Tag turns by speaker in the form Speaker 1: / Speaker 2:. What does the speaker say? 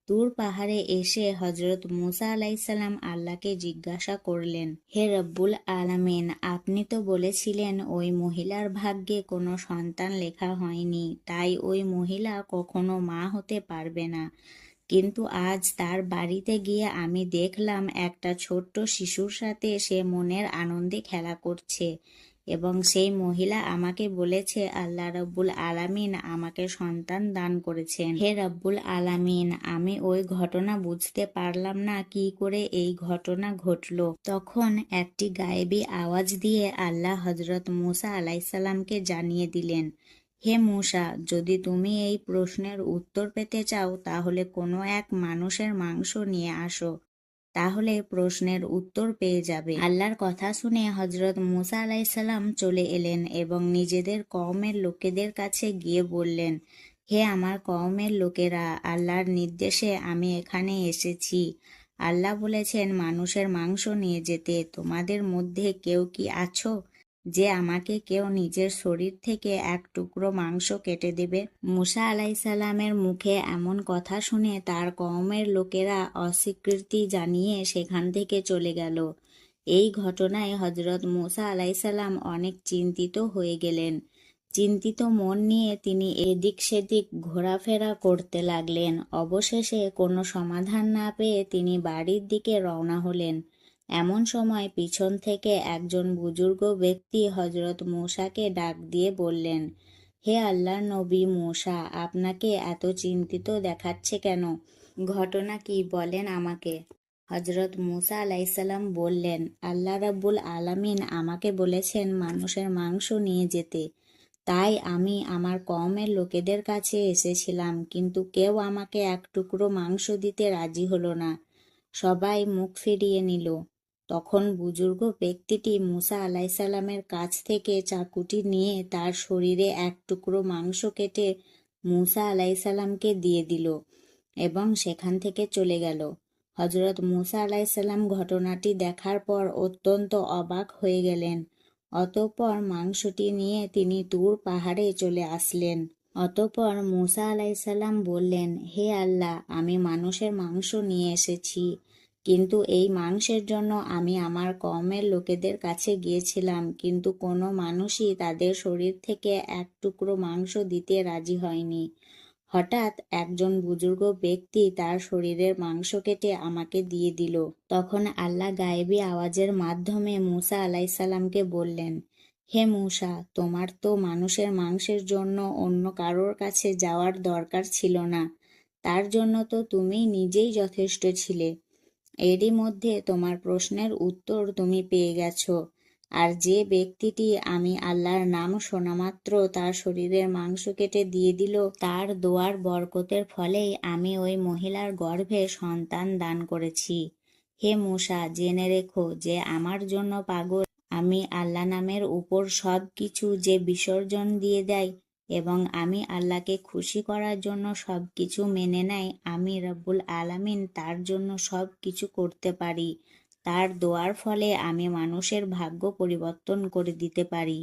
Speaker 1: তুর পাহাড়ে এসে হজরত মুসা আলাইসাল্লাম আল্লাহকে জিজ্ঞাসা করলেন, হে রব্বুল আলামিন, আপনি তো বলেছিলেন ওই মহিলার ভাগ্যে কোনো সন্তান লেখা হয়নি, তাই ওই মহিলা কখনো মা হতে পারবে না। কিন্তু আজ তার বাড়িতে গিয়ে আমি দেখলাম একটা ছোট্ট শিশুর সাথে সে মনের আনন্দে খেলা করছে, এবং সেই মহিলা আমাকে বলেছে আল্লাহ রব্বুল আলামিন আমাকে সন্তান দান করেছেন। হে রব্বুল আলামিন, আমি ওই ঘটনা বুঝতে পারলাম না কি করে এই ঘটনা ঘটলো। তখন একটি গায়েবী আওয়াজ দিয়ে আল্লাহ হজরত মুসা আলাইসাল্লামকে জানিয়ে দিলেন, হে মূসা, যদি তুমি এই প্রশ্নের উত্তর পেতে চাও তাহলে কোনো এক মানুষের মাংস নিয়ে আসো, তাহলে প্রশ্নের উত্তর পেয়ে যাবে। আল্লাহর কথা শুনে হজরত মুসা আলাইসাল্লাম চলে এলেন এবং নিজেদের কওমের লোকেদের কাছে গিয়ে বললেন, হে আমার কওমের লোকেরা, আল্লাহর নির্দেশে আমি এখানে এসেছি। আল্লাহ বলেছেন মানুষের মাংস নিয়ে যেতে। তোমাদের মধ্যে কেউ কি আছো যে আমাকে কেউ নিজের শরীর থেকে এক টুকরো মাংস কেটে দেবে? মুসা আলাইসাল্লামের মুখে এমন কথা শুনে তার কওমের লোকেরা অস্বীকৃতি জানিয়ে সেখান থেকে চলে গেল। এই ঘটনায় হজরত মুসা আলাইসাল্লাম অনেক চিন্তিত হয়ে গেলেন। চিন্তিত মন নিয়ে তিনি এদিক সেদিক ঘোরাফেরা করতে লাগলেন। অবশেষে কোনো সমাধান না পেয়ে তিনি বাড়ির দিকে রওনা হলেন। এমন সময় পিছন থেকে একজন বুজুর্গ ব্যক্তি হজরত মূসাকে ডাক দিয়ে বললেন, হে আল্লাহর নবী মূসা, আপনাকে এত চিন্তিত দেখাচ্ছে কেন? ঘটনা কি বলেন আমাকে। হজরত মুসা আলাইসাল্লাম বললেন, আল্লাহ রাব্বুল আলামিন আমাকে বলেছেন মানুষের মাংস নিয়ে যেতে, তাই আমি আমার কওমের লোকেদের কাছে এসেছিলাম, কিন্তু কেউ আমাকে এক টুকরো মাংস দিতে রাজি হলো না। সবাই মুখ ফিরিয়ে নিল। তখন বুজুর্গ ব্যক্তিটি মুসা আলাইসাল্লামের কাছ থেকে চাকুটি নিয়ে তার শরীরে এক টুকরো মাংস কেটে মুসা আলাইসাল্লামকে দিয়ে দিল এবং সেখান থেকে চলে গেল। হজরত মুসা আলাইসাল্লাম ঘটনাটি দেখার পর অত্যন্ত অবাক হয়ে গেলেন। অতঃপর মাংসটি নিয়ে তিনি তুর পাহাড়ে চলে আসলেন। অতঃপর মুসা আলাইসাল্লাম বললেন, হে আল্লাহ, আমি মানুষের মাংস নিয়ে এসেছি, কিন্তু এই মাংসের জন্য আমি আমার কওমের লোকেদের কাছে গিয়েছিলাম, কিন্তু কোনো মানুষই তাদের শরীর থেকে এক টুকরো মাংস দিতে রাজি হয়নি। হঠাৎ একজন বুজুর্গ ব্যক্তি তার শরীরের মাংস কেটে আমাকে দিয়ে দিল। তখন আল্লাহ গায়েবী আওয়াজের মাধ্যমে মুসা আলাইসাল্লামকে বললেন, হে মূসা, তোমার তো মানুষের মাংসের জন্য অন্য কারোর কাছে যাওয়ার দরকার ছিল না, তার জন্য তো তুমি নিজেই যথেষ্ট ছিলে। এরই মধ্যে তোমার প্রশ্নের উত্তর তুমি পেয়ে গেছো। আর যে ব্যক্তিটি আমি আল্লাহর নাম শোনামাত্র তার শরীরের মাংস কেটে দিয়ে দিল, তার দোয়ার বরকতের ফলেই আমি ওই মহিলার গর্ভে সন্তান দান করেছি। হে মূসা, জেনে রেখো যে আমার জন্য পাগল আমি আল্লাহ নামের উপর সব কিছু যে বিসর্জন দিয়ে দেয় এবং আমি আল্লাহকে খুশি করার জন্য সব কিছু মেনে নেয়, আমি রব্বুল আলামিন তার জন্য সব কিছু করতে পারি। তার দোয়ার ফলে আমি মানুষের ভাগ্য পরিবর্তন করে দিতে পারি।